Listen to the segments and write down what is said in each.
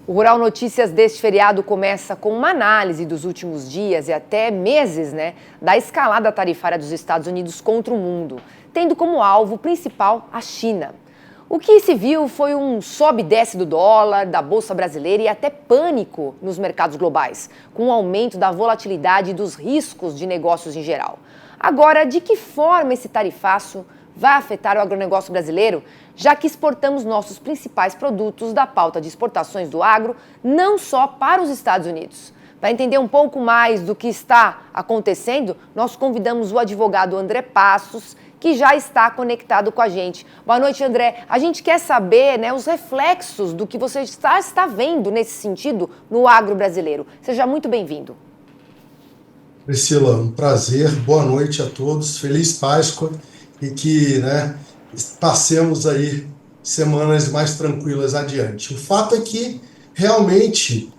O Rural Notícias deste feriado começa com uma análise dos últimos dias e até meses, da escalada tarifária dos Estados Unidos contra o mundo, tendo como alvo principal a China. O que se viu foi um sobe e desce do dólar, da Bolsa Brasileira e até pânico nos mercados globais, com o aumento da volatilidade e dos riscos de negócios em geral. Agora, de que forma esse tarifaço vai afetar o agronegócio brasileiro, já que exportamos nossos principais produtos da pauta de exportações do agro, não só para os Estados Unidos? Para entender um pouco mais do que está acontecendo, nós convidamos o advogado André Passos, que já está conectado com a gente. Boa noite, André. A gente quer saber, os reflexos do que você está vendo nesse sentido no agro brasileiro. Seja muito bem-vindo. Priscila, um prazer. Boa noite a todos. Feliz Páscoa e que passemos aí semanas mais tranquilas adiante. O fato é que, realmente,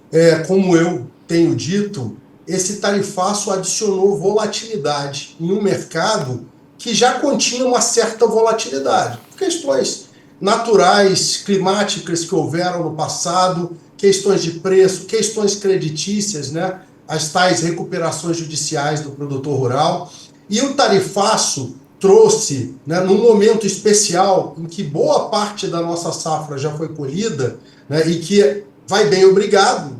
como eu tenho dito, esse tarifaço adicionou volatilidade em um mercado que já continha uma certa volatilidade. Questões naturais, climáticas que houveram no passado, questões de preço, questões creditícias, as tais recuperações judiciais do produtor rural. E o tarifaço trouxe, num momento especial em que boa parte da nossa safra já foi colhida, e que vai bem obrigado,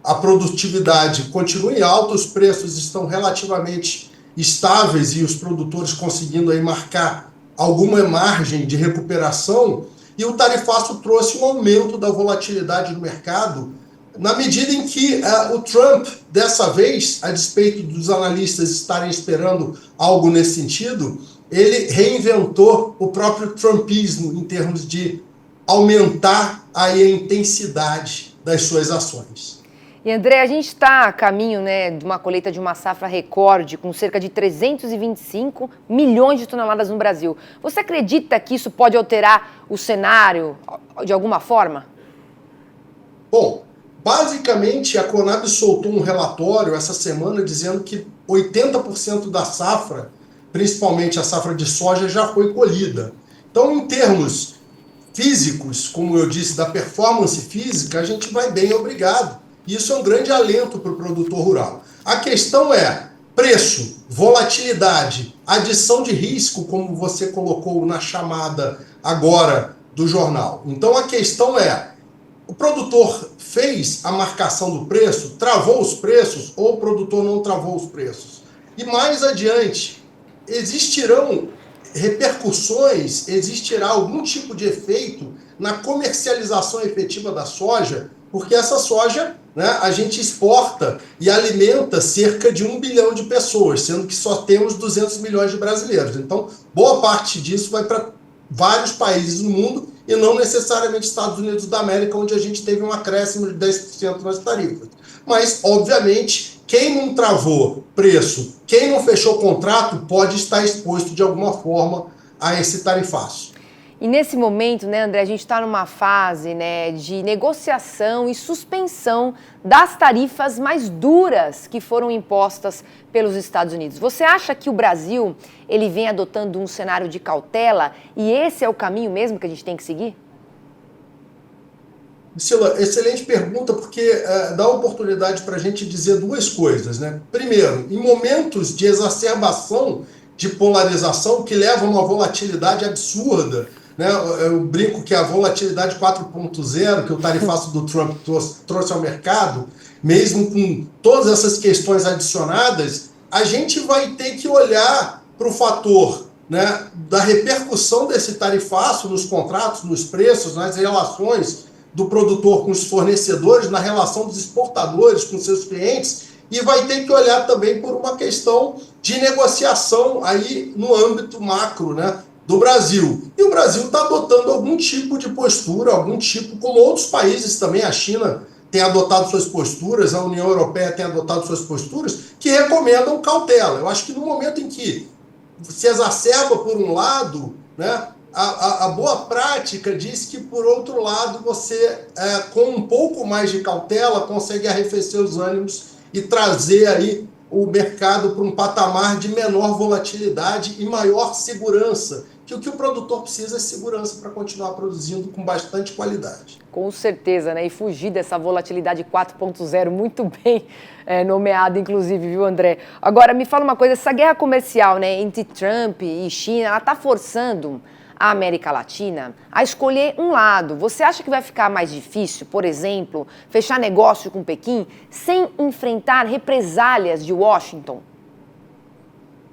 a produtividade continua em alta, os preços estão relativamente estáveis e os produtores conseguindo aí marcar alguma margem de recuperação, e o tarifaço trouxe um aumento da volatilidade no mercado, na medida em que o Trump, dessa vez, a despeito dos analistas estarem esperando algo nesse sentido, ele reinventou o próprio trumpismo em termos de aumentar aí a intensidade das suas ações. E, André, a gente está a caminho de uma colheita de uma safra recorde, com cerca de 325 milhões de toneladas no Brasil. Você acredita que isso pode alterar o cenário de alguma forma? Bom, basicamente, a Conab soltou um relatório essa semana dizendo que 80% da safra, principalmente a safra de soja, já foi colhida. Então, em termos físicos, como eu disse, da performance física, a gente vai bem, obrigado. Isso é um grande alento para o produtor rural. A questão é preço, volatilidade, adição de risco, como você colocou na chamada agora do jornal. Então, a questão é: o produtor fez a marcação do preço, travou os preços, ou o produtor não travou os preços? E mais adiante, existirão repercussões, existirá algum tipo de efeito na comercialização efetiva da soja, porque essa soja, a gente exporta e alimenta cerca de 1 bilhão de pessoas, sendo que só temos 200 milhões de brasileiros. Então, boa parte disso vai para vários países no mundo, e não necessariamente Estados Unidos da América, onde a gente teve um acréscimo de 10% nas tarifas. Mas, obviamente, quem não travou preço, quem não fechou contrato, pode estar exposto de alguma forma a esse tarifaço. E nesse momento, André, a gente está numa fase de negociação e suspensão das tarifas mais duras que foram impostas pelos Estados Unidos. Você acha que o Brasil ele vem adotando um cenário de cautela e esse é o caminho mesmo que a gente tem que seguir? Priscila, excelente pergunta, porque dá oportunidade para a gente dizer duas coisas. Primeiro, em momentos de exacerbação de polarização que levam a uma volatilidade absurda, eu brinco que a volatilidade 4.0 que o tarifaço do Trump trouxe ao mercado, mesmo com todas essas questões adicionadas, a gente vai ter que olhar para o fator da repercussão desse tarifaço nos contratos, nos preços, nas relações do produtor com os fornecedores, na relação dos exportadores com seus clientes, e vai ter que olhar também por uma questão de negociação aí no âmbito macro, do Brasil. E o Brasil está adotando algum tipo de postura, como outros países também, a China tem adotado suas posturas, a União Europeia tem adotado suas posturas, que recomendam cautela. Eu acho que no momento em que se exacerba por um lado, a boa prática diz que, por outro lado, você, com um pouco mais de cautela, consegue arrefecer os ânimos e trazer aí o mercado para um patamar de menor volatilidade e maior segurança que o produtor precisa é segurança para continuar produzindo com bastante qualidade. Com certeza, né? E fugir dessa volatilidade 4.0, muito bem nomeada, inclusive, viu, André? Agora, me fala uma coisa, essa guerra comercial, né, entre Trump e China, ela está forçando a América Latina a escolher um lado. Você acha que vai ficar mais difícil, por exemplo, fechar negócio com Pequim sem enfrentar represálias de Washington?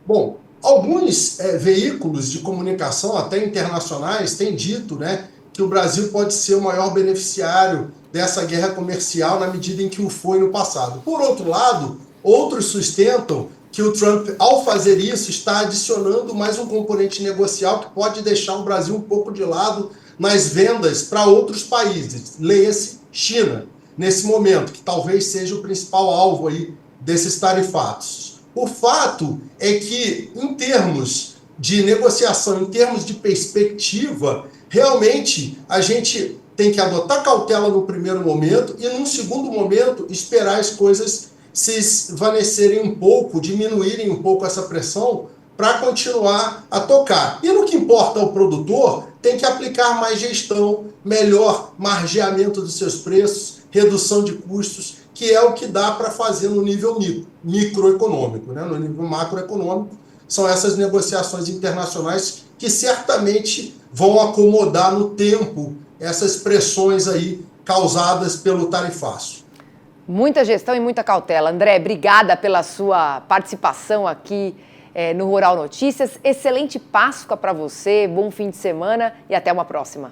Bom, alguns veículos de comunicação, até internacionais, têm dito, né, que o Brasil pode ser o maior beneficiário dessa guerra comercial na medida em que o foi no passado. Por outro lado, outros sustentam que o Trump, ao fazer isso, está adicionando mais um componente negocial que pode deixar o Brasil um pouco de lado nas vendas para outros países, leia-se China, nesse momento, que talvez seja o principal alvo aí desses tarifatos. O fato é que, em termos de negociação, em termos de perspectiva, realmente a gente tem que adotar cautela no primeiro momento e, num segundo momento, esperar as coisas se esvanecerem um pouco, diminuírem um pouco essa pressão para continuar a tocar. E no que importa ao produtor, tem que aplicar mais gestão, melhor margeamento dos seus preços, redução de custos, que é o que dá para fazer no nível microeconômico, né? No nível macroeconômico, são essas negociações internacionais que certamente vão acomodar no tempo essas pressões aí causadas pelo tarifaço. Muita gestão e muita cautela. André, obrigada pela sua participação aqui no Rural Notícias. Excelente Páscoa para você, bom fim de semana e até uma próxima.